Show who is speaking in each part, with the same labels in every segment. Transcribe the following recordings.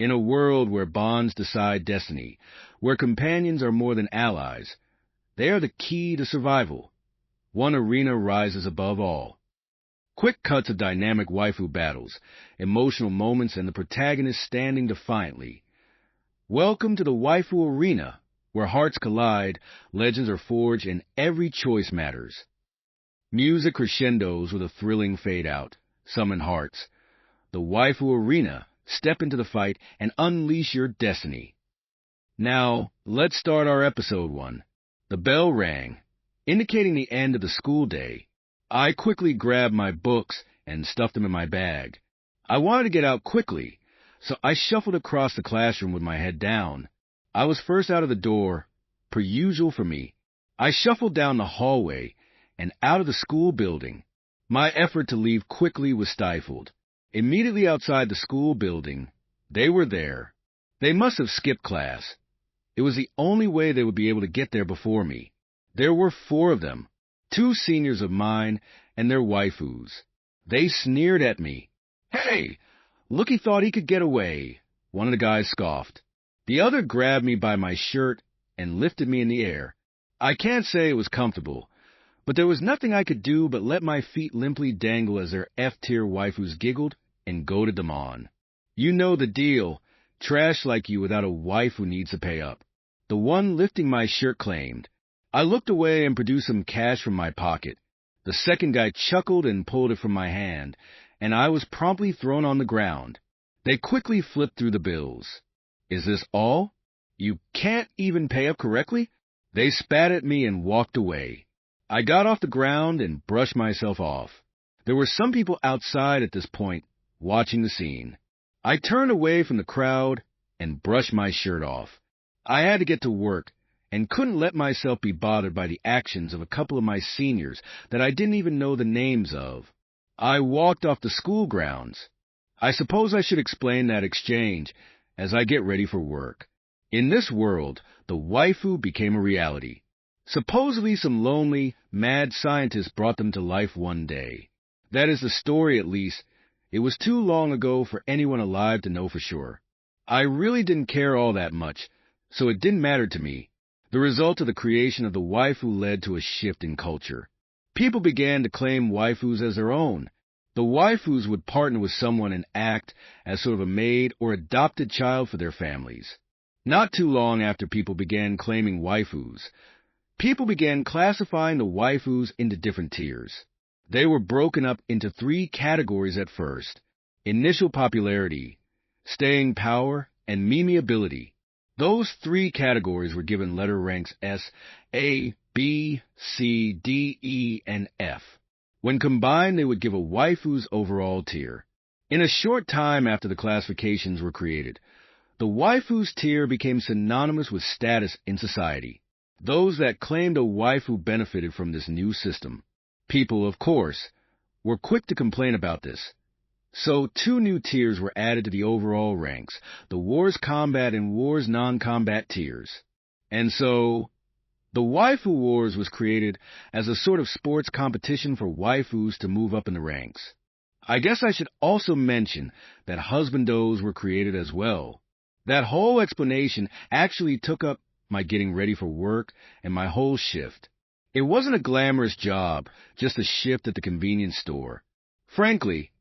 Speaker 1: In a world where bonds decide destiny, where companions are more than allies, they are the key to survival. One arena rises above all. Quick cuts of dynamic waifu battles, emotional moments, and the protagonist standing defiantly. Welcome to the waifu arena, where hearts collide, legends are forged, and every choice matters. Music crescendos with a thrilling fade-out. Summon hearts. The waifu arena. Step into the fight and unleash your destiny. Now, let's start our episode 1. The bell rang, indicating the end of the school day. I quickly grabbed my books and stuffed them in my bag. I wanted to get out quickly, so I shuffled across the classroom with my head down. I was first out of the door, per usual for me. I shuffled down the hallway and out of the school building. My effort to leave quickly was stifled. Immediately outside the school building, they were there. They must have skipped class. It was the only way they would be able to get there before me. There were 4 of them, 2 seniors of mine and their waifus. They sneered at me. "Hey, look, he thought he could get away," one of the guys scoffed. The other grabbed me by my shirt and lifted me in the air. I can't say it was comfortable, but there was nothing I could do but let my feet limply dangle as their F-tier waifus giggled and goaded them on. You know the deal. Trash like you without a wife who needs to pay up. The one lifting my shirt claimed. I looked away and produced some cash from my pocket. The second guy chuckled and pulled it from my hand, and I was promptly thrown on the ground. They quickly flipped through the bills. "Is this all? You can't even pay up correctly?" They spat at me and walked away. I got off the ground and brushed myself off. There were some people outside at this point, watching the scene. I turned away from the crowd and brushed my shirt off. I had to get to work and couldn't let myself be bothered by the actions of a couple of my seniors that I didn't even know the names of. I walked off the school grounds. I suppose I should explain that exchange as I get ready for work. In this world, the waifu became a reality. Supposedly some lonely, mad scientist brought them to life one day. That is the story, at least. It was too long ago for anyone alive to know for sure. I really didn't care all that much, so it didn't matter to me. The result of the creation of the waifu led to a shift in culture. People began to claim waifus as their own. The waifus would partner with someone and act as sort of a maid or adopted child for their families. Not too long after people began claiming waifus, people began classifying the waifus into different tiers. They were broken up into 3 categories at first: initial popularity, staying power, and memeability. Those 3 categories were given letter ranks S, A, B, C, D, E, and F. When combined, they would give a waifu's overall tier. In a short time after the classifications were created, the waifu's tier became synonymous with status in society. Those that claimed a waifu benefited from this new system. People, of course, were quick to complain about this. So 2 new tiers were added to the overall ranks, the Wars Combat and Wars Non-Combat tiers. And so, the Waifu Wars was created as a sort of sports competition for waifus to move up in the ranks. I guess I should also mention that husbandos were created as well. That whole explanation actually took up my getting ready for work and my whole shift. It wasn't a glamorous job, just a shift at the convenience store. Frankly,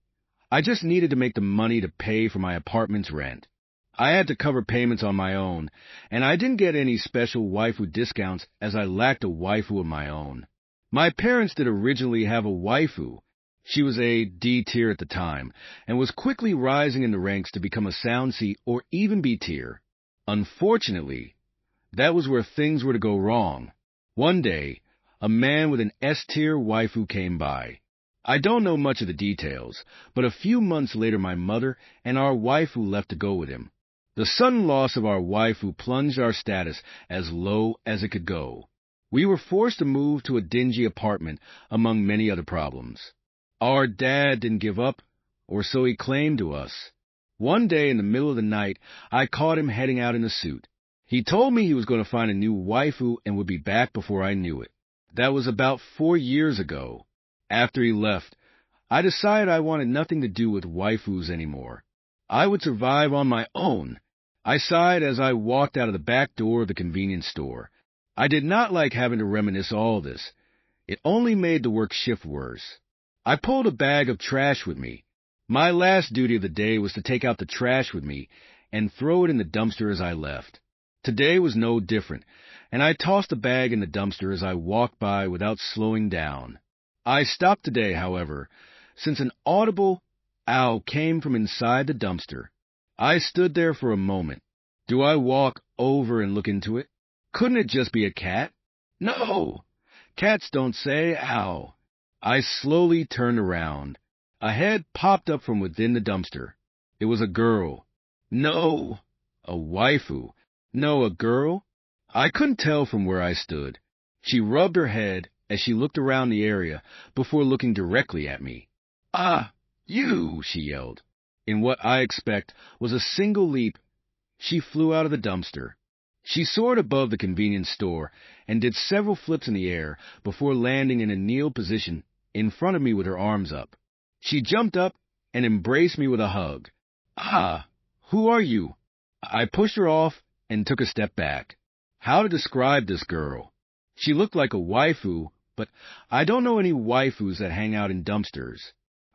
Speaker 1: I just needed to make the money to pay for my apartment's rent. I had to cover payments on my own, and I didn't get any special waifu discounts as I lacked a waifu of my own. My parents did originally have a waifu. She was a D tier at the time, and was quickly rising in the ranks to become a sound C or even B tier. Unfortunately, that was where things were to go wrong. One day, a man with an S-tier waifu came by. I don't know much of the details, but a few months later my mother and our waifu left to go with him. The sudden loss of our waifu plunged our status as low as it could go. We were forced to move to a dingy apartment, among many other problems. Our dad didn't give up, or so he claimed to us. One day in the middle of the night, I caught him heading out in a suit. He told me he was going to find a new waifu and would be back before I knew it. That was about 4 years ago. After he left, I decided I wanted nothing to do with waifus anymore. I would survive on my own. I sighed as I walked out of the back door of the convenience store. I did not like having to reminisce all this. It only made the work shift worse. I pulled a bag of trash with me. My last duty of the day was to take out the trash with me and throw it in the dumpster as I left. Today was no different, and I tossed the bag in the dumpster as I walked by without slowing down. I stopped today, however, since an audible ow came from inside the dumpster. I stood there for a moment. Do I walk over and look into it? Couldn't it just be a cat? No! Cats don't say ow. I slowly turned around. A head popped up from within the dumpster. It was a girl. No! A waifu. No, a girl? I couldn't tell from where I stood. She rubbed her head as she looked around the area before looking directly at me. Ah, you, she yelled. In what I expect was a single leap, she flew out of the dumpster. She soared above the convenience store and did several flips in the air before landing in a kneel position in front of me with her arms up. She jumped up and embraced me with a hug. Ah, who are you? I pushed her off and took a step back. How to describe this girl? She looked like a waifu, but I don't know any waifus that hang out in dumpsters.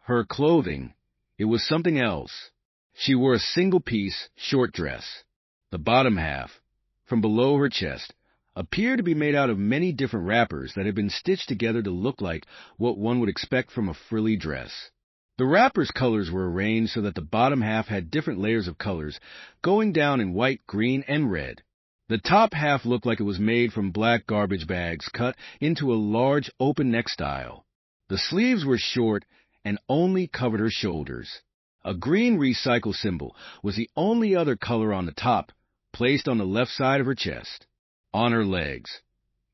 Speaker 1: Her clothing, it was something else. She wore a single-piece short dress. The bottom half, from below her chest, appeared to be made out of many different wrappers that had been stitched together to look like what one would expect from a frilly dress. The wrappers' colors were arranged so that the bottom half had different layers of colors, going down in white, green, and red. The top half looked like it was made from black garbage bags cut into a large open neck style. The sleeves were short and only covered her shoulders. A green recycle symbol was the only other color on the top, placed on the left side of her chest. On her legs,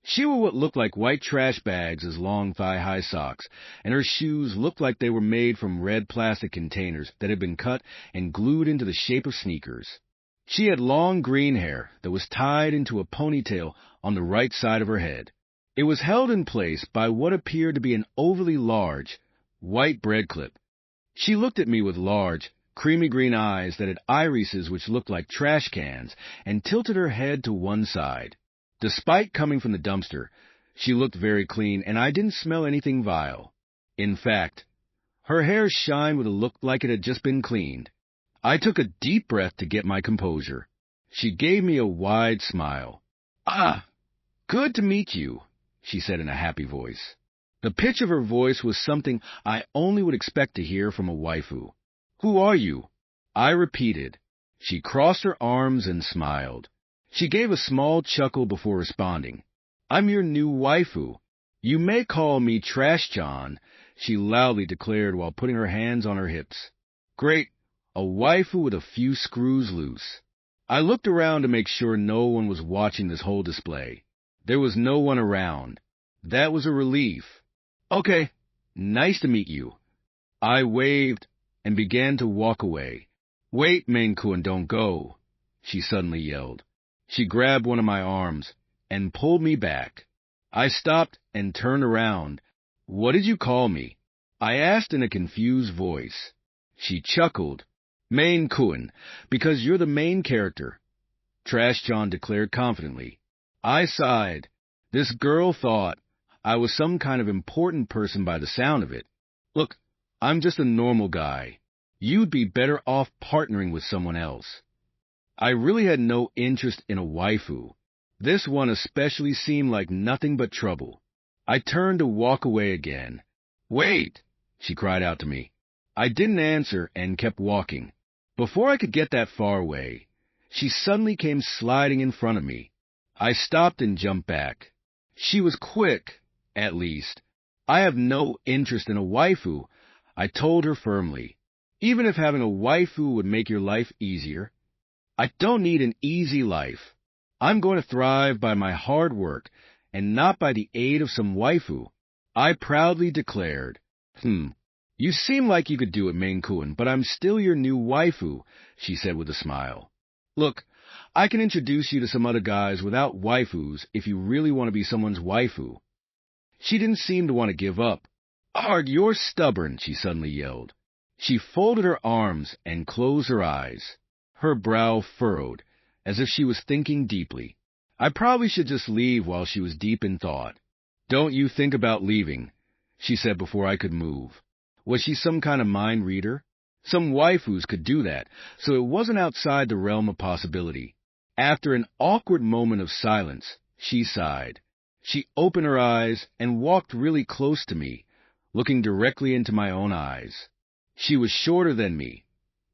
Speaker 1: she wore what looked like white trash bags as long thigh-high socks, and her shoes looked like they were made from red plastic containers that had been cut and glued into the shape of sneakers. She had long green hair that was tied into a ponytail on the right side of her head. It was held in place by what appeared to be an overly large, white bread clip. She looked at me with large, creamy green eyes that had irises which looked like trash cans, and tilted her head to one side. Despite coming from the dumpster, she looked very clean, and I didn't smell anything vile. In fact, her hair shined with a look like it had just been cleaned. I took a deep breath to get my composure. She gave me a wide smile. Ah, good to meet you, she said in a happy voice. The pitch of her voice was something I only would expect to hear from a waifu. Who are you? I repeated. She crossed her arms and smiled. She gave a small chuckle before responding. I'm your new waifu. You may call me Trash John, she loudly declared while putting her hands on her hips. Great, a waifu with a few screws loose. I looked around to make sure no one was watching this whole display. There was no one around. That was a relief. Okay, nice to meet you. I waved and began to walk away. Wait, Maine-kun, don't go, she suddenly yelled. She grabbed one of my arms and pulled me back. I stopped and turned around. What did you call me? I asked in a confused voice. She chuckled. Maine-kun, because you're the main character, Trash John declared confidently. I sighed. This girl thought I was some kind of important person by the sound of it. Look, I'm just a normal guy. You'd be better off partnering with someone else. I really had no interest in a waifu. This one especially seemed like nothing but trouble. I turned to walk away again. Wait, she cried out to me. I didn't answer and kept walking. Before I could get that far away, she suddenly came sliding in front of me. I stopped and jumped back. She was quick, at least. I have no interest in a waifu, I told her firmly. Even if having a waifu would make your life easier. I don't need an easy life. I'm going to thrive by my hard work and not by the aid of some waifu, I proudly declared. You seem like you could do it, Maine-kun, but I'm still your new waifu, she said with a smile. Look, I can introduce you to some other guys without waifus if you really want to be someone's waifu. She didn't seem to want to give up. Arg, you're stubborn, she suddenly yelled. She folded her arms and closed her eyes, her brow furrowed, as if she was thinking deeply. I probably should just leave while she was deep in thought. "Don't you think about leaving," she said before I could move. Was she some kind of mind reader? Some waifus could do that, so it wasn't outside the realm of possibility. After an awkward moment of silence, she sighed. She opened her eyes and walked really close to me, looking directly into my own eyes. She was shorter than me,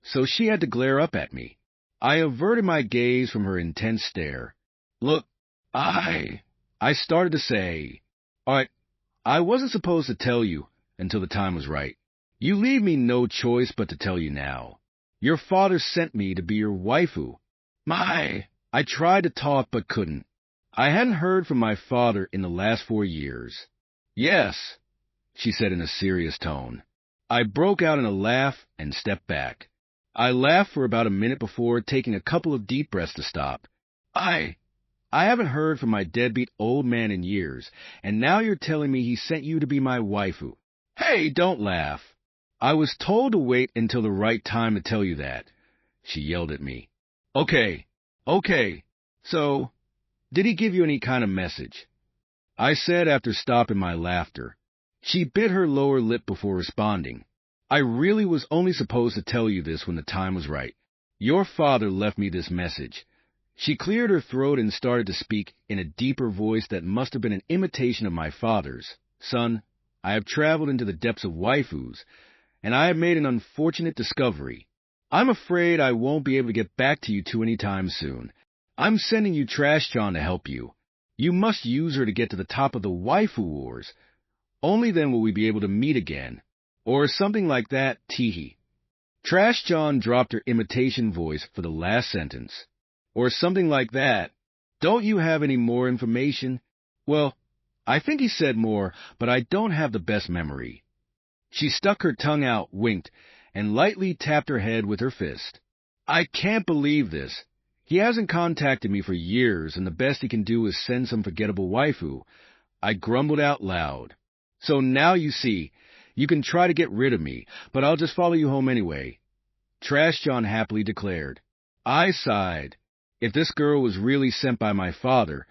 Speaker 1: so she had to glare up at me. I averted my gaze from her intense stare. "Look, I started to say, all right, I wasn't supposed to tell you until the time was right. You leave me no choice but to tell you now. Your father sent me to be your waifu." I tried to talk but couldn't. I hadn't heard from my father in the last 4 years. "Yes," she said in a serious tone. I broke out in a laugh and stepped back. I laughed for about a minute before taking a couple of deep breaths to stop. I haven't heard from my deadbeat old man in years, and now you're telling me he sent you to be my waifu. Hey, don't laugh. I was told to wait until the right time to tell you that," she yelled at me. Okay. So, did he give you any kind of message?" I said after stopping my laughter. She bit her lower lip before responding. "I really was only supposed to tell you this when the time was right. Your father left me this message." She cleared her throat and started to speak in a deeper voice that must have been an imitation of my father's. "Son, I have traveled into the depths of waifus, and I have made an unfortunate discovery. I'm afraid I won't be able to get back to you two any time soon. I'm sending you Trash John to help you. You must use her to get to the top of the waifu wars. Only then will we be able to meet again." Or something like that, teehee. Trash John dropped her imitation voice for the last sentence. Or something like that. "Don't you have any more information?" Well, I think he said more, but I don't have the best memory. She stuck her tongue out, winked, and lightly tapped her head with her fist. "I can't believe this. He hasn't contacted me for years, and the best he can do is send some forgettable waifu." I grumbled out loud. "So now you see, you can try to get rid of me, but I'll just follow you home anyway," Trash John happily declared. I sighed. If this girl was really sent by my father,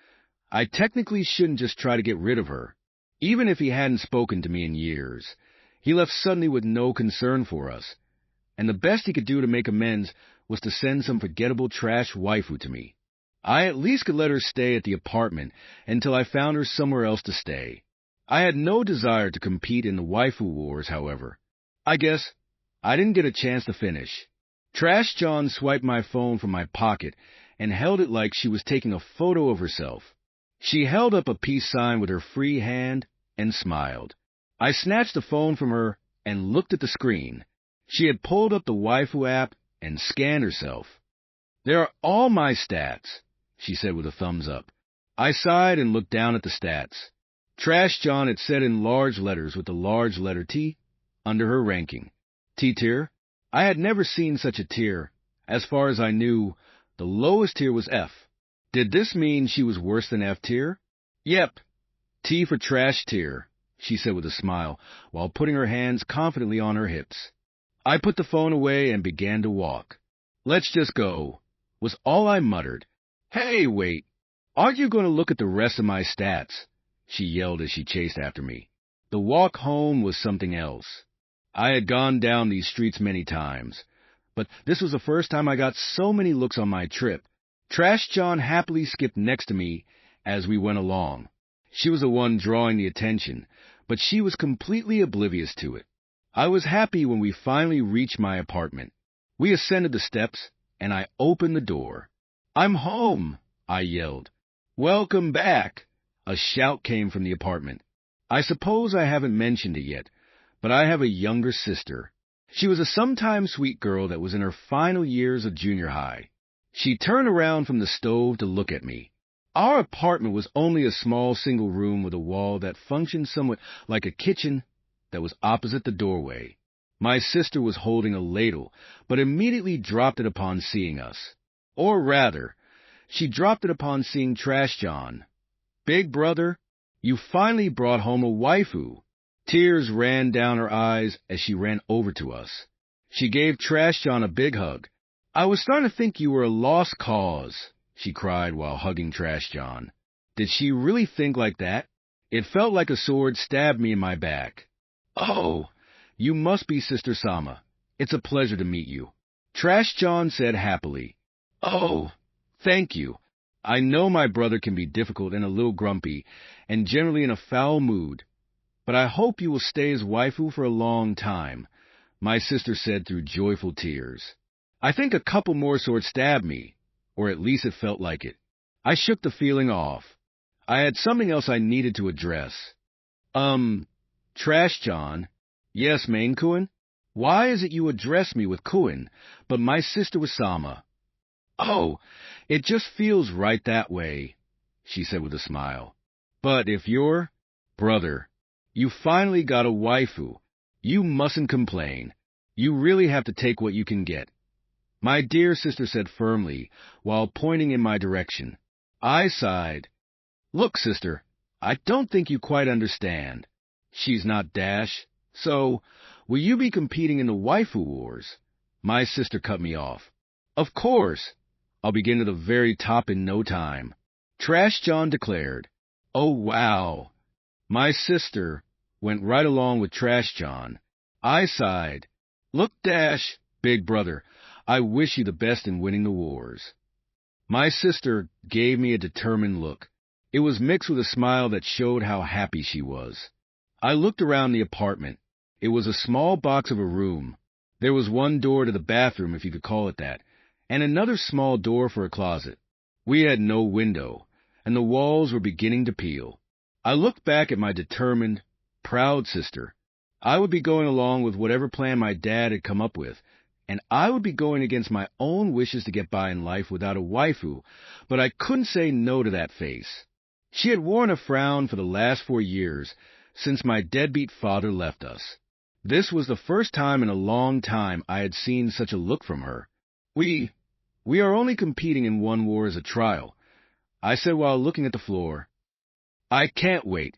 Speaker 1: I technically shouldn't just try to get rid of her. Even if he hadn't spoken to me in years, he left suddenly with no concern for us, and the best he could do to make amends was to send some forgettable trash waifu to me. I at least could let her stay at the apartment until I found her somewhere else to stay. I had no desire to compete in the waifu wars, however. I guess I didn't get a chance to finish. Trash John swiped my phone from my pocket and held it like she was taking a photo of herself. She held up a peace sign with her free hand and smiled. I snatched the phone from her and looked at the screen. She had pulled up the waifu app and scanned herself. "There are all my stats," she said with a thumbs up. I sighed and looked down at the stats. Trash John had said in large letters with the large letter T under her ranking. T-tier? I had never seen such a tier. As far as I knew, the lowest tier was F. Did this mean she was worse than F tier? Yep. T for trash tier, she said with a smile, while putting her hands confidently on her hips. I put the phone away and began to walk. "Let's just go," was all I muttered. "Hey, wait. Aren't you going to look at the rest of my stats?" she yelled as she chased after me. The walk home was something else. I had gone down these streets many times, but this was the first time I got so many looks on my trip. Trash John happily skipped next to me as we went along. She was the one drawing the attention, but she was completely oblivious to it. I was happy when we finally reached my apartment. We ascended the steps, and I opened the door. "I'm home," I yelled. "Welcome back," a shout came from the apartment. I suppose I haven't mentioned it yet, but I have a younger sister. She was a sometime sweet girl that was in her final years of junior high. She turned around from the stove to look at me. Our apartment was only a small single room with a wall that functioned somewhat like a kitchen that was opposite the doorway. My sister was holding a ladle, but immediately dropped it upon seeing us. Or rather, she dropped it upon seeing Trash John. "Big brother, you finally brought home a waifu." Tears ran down her eyes as she ran over to us. She gave Trash John a big hug. "I was starting to think you were a lost cause," she cried while hugging Trash John. Did she really think like that? It felt like a sword stabbed me in my back. "Oh, you must be Sister Sama. It's a pleasure to meet you," Trash John said happily. "Oh, thank you. I know my brother can be difficult and a little grumpy, and generally in a foul mood, but I hope you will stay as waifu for a long time," my sister said through joyful tears. "I think a couple more swords stabbed me, or at least it felt like it." I shook the feeling off. I had something else I needed to address. Trash John. "Yes, main Kuin? Why is it you address me with Kuin, but my sister with Sama?" "Oh, it just feels right that way," she said with a smile. "But if you're brother, you finally got a waifu. You mustn't complain. You really have to take what you can get," my dear sister said firmly while pointing in my direction. I sighed. "Look, sister, I don't think you quite understand. She's not Dash, so will you be competing in the waifu wars?" My sister cut me off. "Of course. I'll begin at the very top in no time," Trash John declared. "Oh, wow." My sister went right along with Trash John. I sighed. "Look, Dash, big brother, I wish you the best in winning the wars." My sister gave me a determined look. It was mixed with a smile that showed how happy she was. I looked around the apartment. It was a small box of a room. There was one door to the bathroom, if you could call it that, and another small door for a closet. We had no window, and the walls were beginning to peel. I looked back at my determined, proud sister. I would be going along with whatever plan my dad had come up with, and I would be going against my own wishes to get by in life without a waifu, but I couldn't say no to that face. She had worn a frown for the last 4 years, since my deadbeat father left us. This was the first time in a long time I had seen such a look from her. We are only competing in one war as a trial," I said while looking at the floor. "I can't wait."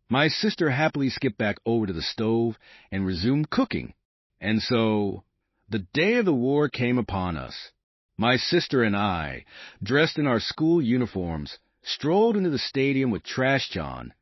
Speaker 1: My sister happily skipped back over to the stove and resumed cooking. And so the day of the war came upon us. My sister and I, dressed in our school uniforms, strolled into the stadium with Trash John,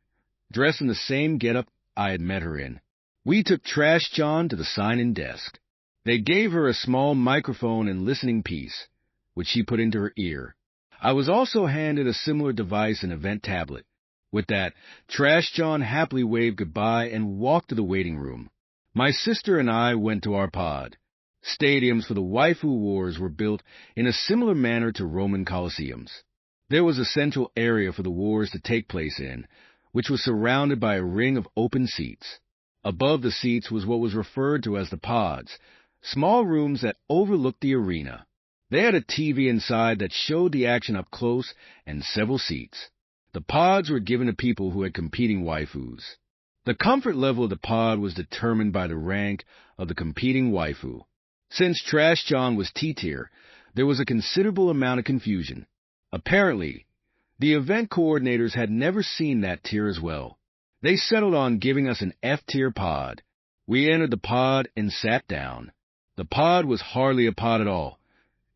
Speaker 1: dressed in the same getup I had met her in. We took Trash John to the sign-in desk. They gave her a small microphone and listening piece, which she put into her ear. I was also handed a similar device and event tablet. With that, Trash John happily waved goodbye and walked to the waiting room. My sister and I went to our pod. Stadiums for the waifu wars were built in a similar manner to Roman colosseums. There was a central area for the wars to take place in, which was surrounded by a ring of open seats. Above the seats was what was referred to as the pods, small rooms that overlooked the arena. They had a TV inside that showed the action up close and several seats. The pods were given to people who had competing waifus. The comfort level of the pod was determined by the rank of the competing waifu. Since Trash John was T-tier, there was a considerable amount of confusion. Apparently, the event coordinators had never seen that tier as well. They settled on giving us an F-tier pod. We entered the pod and sat down. The pod was hardly a pod at all.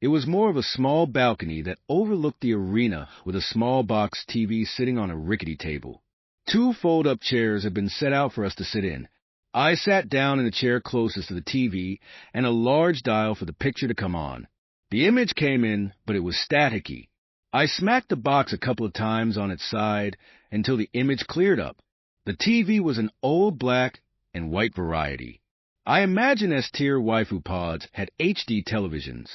Speaker 1: It was more of a small balcony that overlooked the arena with a small box TV sitting on a rickety table. 2 fold-up chairs had been set out for us to sit in. I sat down in the chair closest to the TV and a large dial for the picture to come on. The image came in, but it was staticky. I smacked the box a couple of times on its side until the image cleared up. The TV was an old black and white variety. I imagine S-tier waifu pods had HD televisions.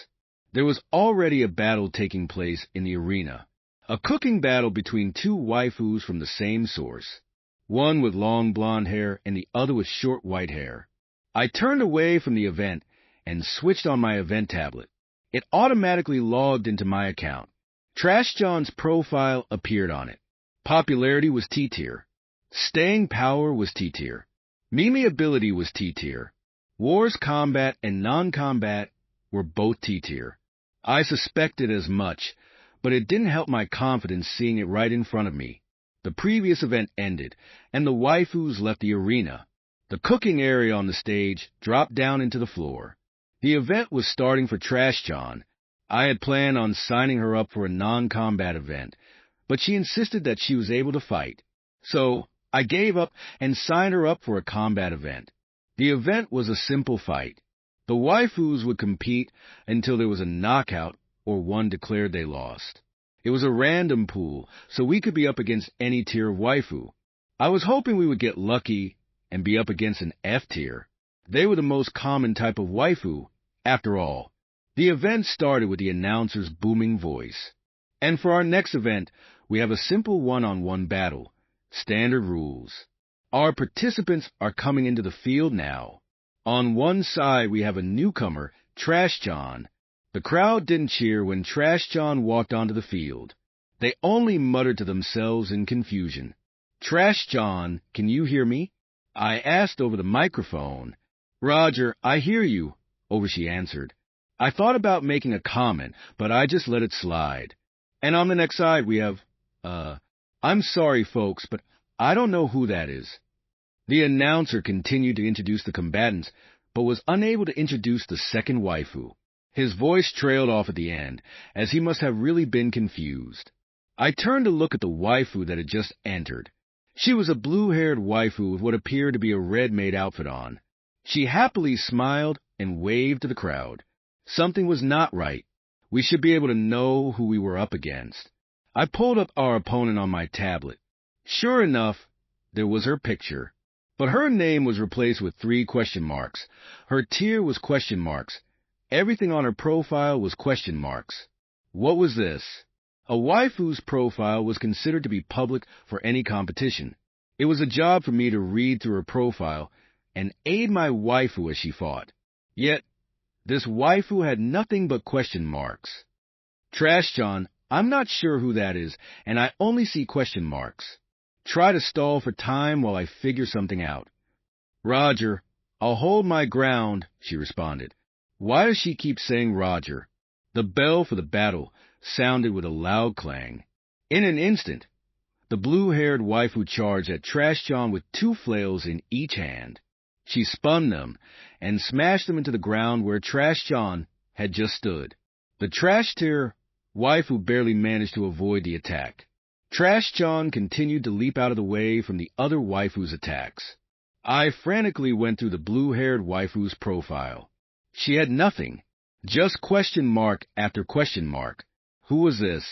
Speaker 1: There was already a battle taking place in the arena. A cooking battle between 2 waifus from the same source. One with long blonde hair and the other with short white hair. I turned away from the event and switched on my event tablet. It automatically logged into my account. Trash John's profile appeared on it. Popularity was T-tier. Staying power was T-tier. Mimi ability was T-tier. Wars combat and non-combat were both T-tier. I suspected as much, but it didn't help my confidence seeing it right in front of me. The previous event ended, and the waifus left the arena. The cooking area on the stage dropped down into the floor. The event was starting for Trash John. I had planned on signing her up for a non-combat event, but she insisted that she was able to fight. So I gave up and signed her up for a combat event. The event was a simple fight. The waifus would compete until there was a knockout or one declared they lost. It was a random pool, so we could be up against any tier of waifu. I was hoping we would get lucky and be up against an F tier. They were the most common type of waifu, after all. The event started with the announcer's booming voice. And for our next event, we have a simple one-on-one battle. Standard rules. Our participants are coming into the field now. On one side, we have a newcomer, Trash John. The crowd didn't cheer when Trash John walked onto the field. They only muttered to themselves in confusion. "Trash John, can you hear me?" I asked over the microphone. "Roger, I hear you," Overshe answered. I thought about making a comment, but I just let it slide. And on the next side, we have, I'm sorry, folks, but I don't know who that is. The announcer continued to introduce the combatants, but was unable to introduce the second waifu. His voice trailed off at the end, as he must have really been confused. I turned to look at the waifu that had just entered. She was a blue-haired waifu with what appeared to be a red-made outfit on. She happily smiled and waved to the crowd. Something was not right. We should be able to know who we were up against. I pulled up our opponent on my tablet. Sure enough, there was her picture. But her name was replaced with 3 question marks. Her tier was question marks. Everything on her profile was question marks. What was this? A waifu's profile was considered to be public for any competition. It was a job for me to read through her profile and aid my waifu as she fought. Yet, this waifu had nothing but question marks. Trash John, I'm not sure who that is, and I only see question marks. Try to stall for time while I figure something out. Roger, I'll hold my ground, she responded. Why does she keep saying Roger? The bell for the battle sounded with a loud clang. In an instant, the blue-haired waifu charged at Trash John with 2 flails in each hand. She spun them and smashed them into the ground where Trash John had just stood. The trash tier waifu barely managed to avoid the attack. Trash John continued to leap out of the way from the other waifu's attacks. I frantically went through the blue-haired waifu's profile. She had nothing, just question mark after question mark. Who was this?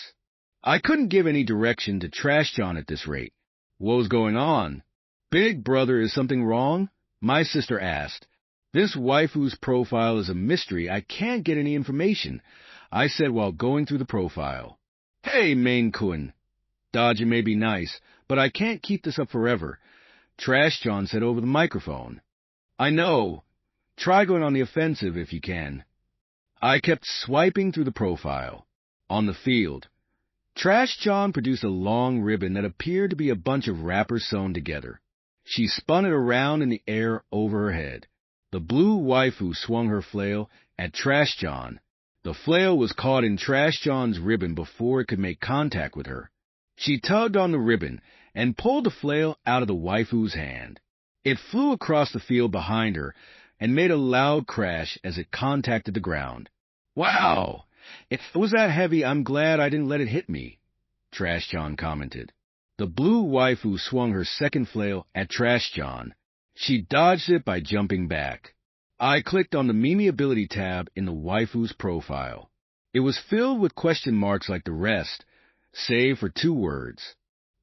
Speaker 1: I couldn't give any direction to Trash John at this rate. What was going on? Big brother, is something wrong? My sister asked. This waifu's profile is a mystery. I can't get any information, I said while going through the profile. Hey, Maine-kun. Dodging may be nice, but I can't keep this up forever, Trash John said over the microphone. I know. Try going on the offensive if you can. I kept swiping through the profile. On the field, Trash John produced a long ribbon that appeared to be a bunch of wrappers sewn together. She spun it around in the air over her head. The blue waifu swung her flail at Trash John. The flail was caught in Trash John's ribbon before it could make contact with her. She tugged on the ribbon and pulled the flail out of the waifu's hand. It flew across the field behind her and made a loud crash as it contacted the ground. Wow! If it was that heavy, I'm glad I didn't let it hit me, Trash John commented. The blue waifu swung her second flail at Trash John. She dodged it by jumping back. I clicked on the Mimi Ability tab in the waifu's profile. It was filled with question marks like the rest, save for 2 words.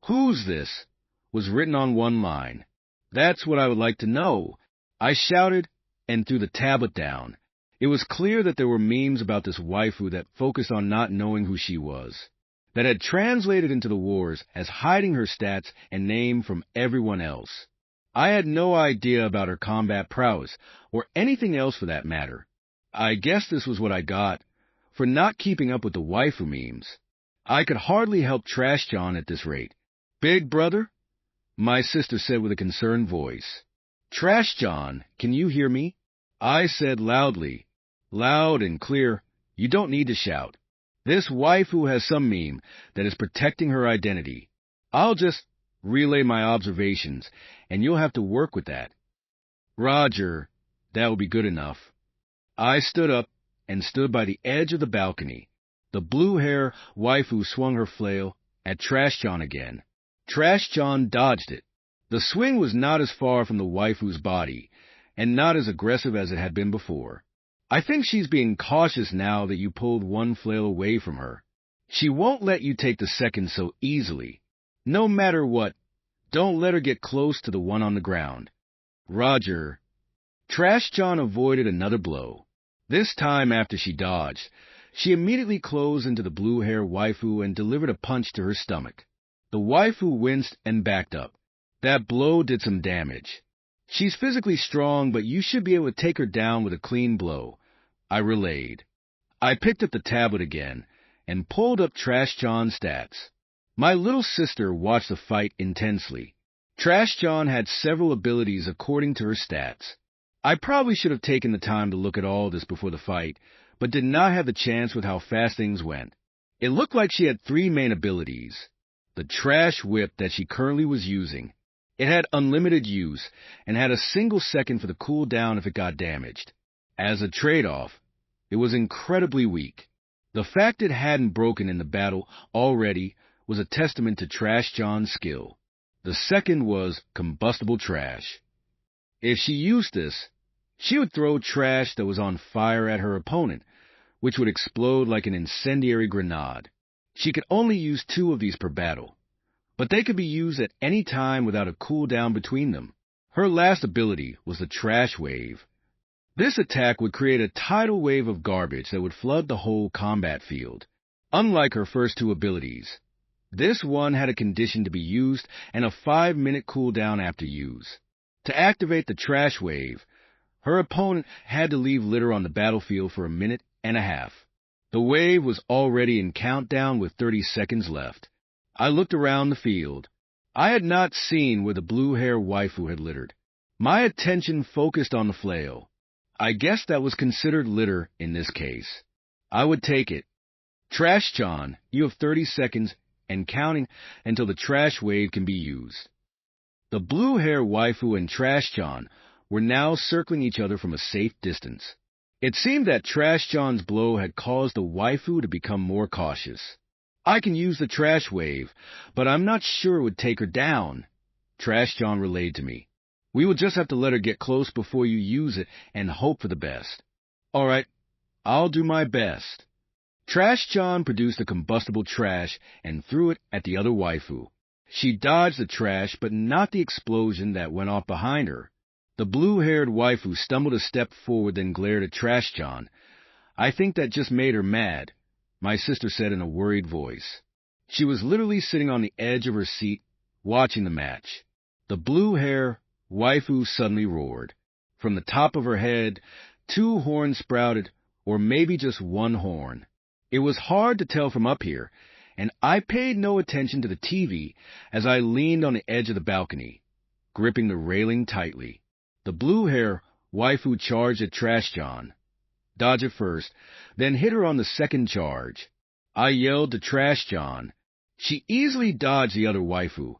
Speaker 1: Who's this? Was written on one line. That's what I would like to know. I shouted and threw the tablet down. It was clear that there were memes about this waifu that focused on not knowing who she was, that had translated into the wars as hiding her stats and name from everyone else. I had no idea about her combat prowess, or anything else for that matter. I guess this was what I got for not keeping up with the waifu memes. I could hardly help Trash John at this rate. Big brother? My sister said with a concerned voice. Trash John, can you hear me? I said loudly, loud and clear, you don't need to shout. This waifu has some meme that is protecting her identity. I'll just relay my observations, and you'll have to work with that. Roger, that will be good enough. I stood up and stood by the edge of the balcony. The blue-hair waifu swung her flail at Trash John again. Trash John dodged it. The swing was not as far from the waifu's body, and not as aggressive as it had been before. I think she's being cautious now that you pulled one flail away from her. She won't let you take the second so easily. No matter what, don't let her get close to the one on the ground. Roger. Trash John avoided another blow. This time after she dodged, she immediately closed into the blue-hair waifu and delivered a punch to her stomach. The waifu winced and backed up. That blow did some damage. She's physically strong, but you should be able to take her down with a clean blow. I relayed. I picked up the tablet again and pulled up Trash John's stats. My little sister watched the fight intensely. Trash John had several abilities according to her stats. I probably should have taken the time to look at all this before the fight, but did not have the chance with how fast things went. It looked like she had 3 main abilities. The trash whip that she currently was using. It had unlimited use and had a single second for the cooldown if it got damaged. As a trade-off, it was incredibly weak. The fact it hadn't broken in the battle already was a testament to Trash John's skill. The second was combustible trash. If she used this, she would throw trash that was on fire at her opponent, which would explode like an incendiary grenade. She could only use 2 of these per battle, but they could be used at any time without a cooldown between them. Her last ability was the Trash Wave. This attack would create a tidal wave of garbage that would flood the whole combat field. Unlike her first 2 abilities, this one had a condition to be used and a 5-minute cooldown after use. To activate the Trash Wave, her opponent had to leave litter on the battlefield for 1.5 minutes. The wave was already in countdown with 30 seconds left. I looked around the field. I had not seen where the blue-hair waifu had littered. My attention focused on the flail. I guess that was considered litter in this case. I would take it. Trash John, you have 30 seconds and counting until the Trash Wave can be used. The blue-hair waifu and Trash John were now circling each other from a safe distance. It seemed that Trash John's blow had caused the waifu to become more cautious. I can use the Trash Wave, but I'm not sure it would take her down, Trash John relayed to me. We will just have to let her get close before you use it and hope for the best. All right, I'll do my best. Trash John produced the combustible trash and threw it at the other waifu. She dodged the trash, but not the explosion that went off behind her. The blue-haired waifu stumbled a step forward, then glared at Trash John. I think that just made her mad, my sister said in a worried voice. She was literally sitting on the edge of her seat, watching the match. The blue-hair waifu suddenly roared. From the top of her head, 2 horns sprouted, or maybe just 1 horn. It was hard to tell from up here, and I paid no attention to the TV as I leaned on the edge of the balcony, gripping the railing tightly. The blue-hair waifu charged at Trash John. Dodge it first, then hit her on the second charge. I yelled to Trash John. She easily dodged the other waifu,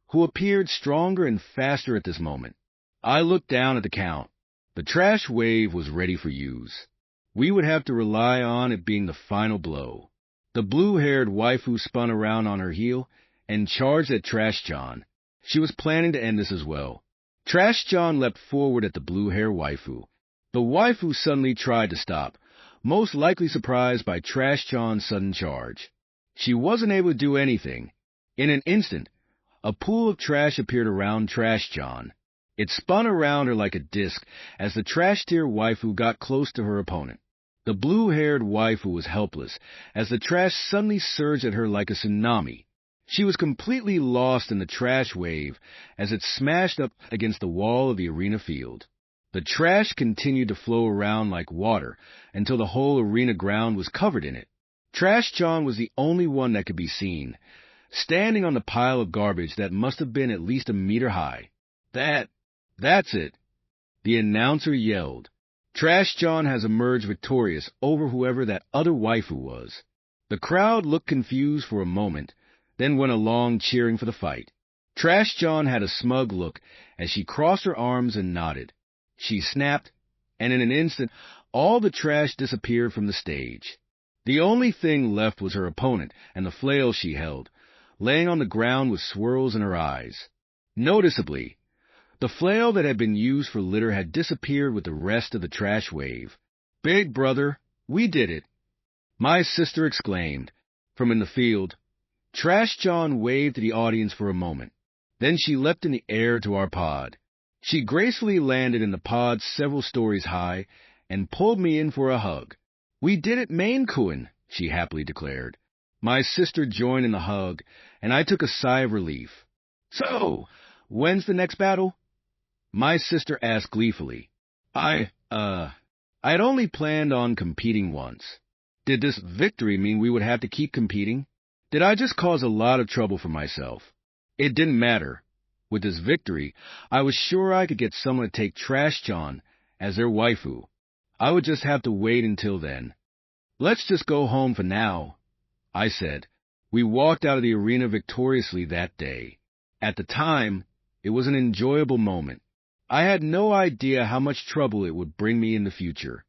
Speaker 1: who appeared stronger and faster at this moment. I looked down at the count. The Trash Wave was ready for use. We would have to rely on it being the final blow. The blue-haired waifu spun around on her heel and charged at Trash John. She was planning to end this as well. Trash John leapt forward at the blue-hair waifu. The waifu suddenly tried to stop, most likely surprised by Trash John's sudden charge. She wasn't able to do anything. In an instant, a pool of trash appeared around Trash John. It spun around her like a disc as the trash-tier waifu got close to her opponent. The blue-haired waifu was helpless as the trash suddenly surged at her like a tsunami. She was completely lost in the Trash Wave as it smashed up against the wall of the arena field. The trash continued to flow around like water until the whole arena ground was covered in it. Trash John was the only one that could be seen, standing on the pile of garbage that must have been at least 1 meter high. That's it, the announcer yelled. Trash John has emerged victorious over whoever that other waifu was. The crowd looked confused for a moment, then went along cheering for the fight. Trash John had a smug look as she crossed her arms and nodded. She snapped, and in an instant, All the trash disappeared from the stage. The only thing left was her opponent and the flail she held, laying on the ground with swirls in her eyes. Noticeably, the flail that had been used for litter had disappeared with the rest of the trash wave. "Big brother, we did it!" my sister exclaimed. From in the field, Trash John waved to the audience for a moment. Then she leapt in the air to our pod. She gracefully landed in the pod several stories high and pulled me in for a hug. "We did it, Maine Coon," she happily declared. My sister joined in the hug, and I took a sigh of relief. "So, when's the next battle?" my sister asked gleefully. I had only planned on competing once. Did this victory mean we would have to keep competing? Did I just cause a lot of trouble for myself? It didn't matter. With this victory, I was sure I could get someone to take Trash John as their waifu. I would just have to wait until then. "Let's just go home for now," I said. We walked out of the arena victoriously that day. At the time, it was an enjoyable moment. I had no idea how much trouble it would bring me in the future.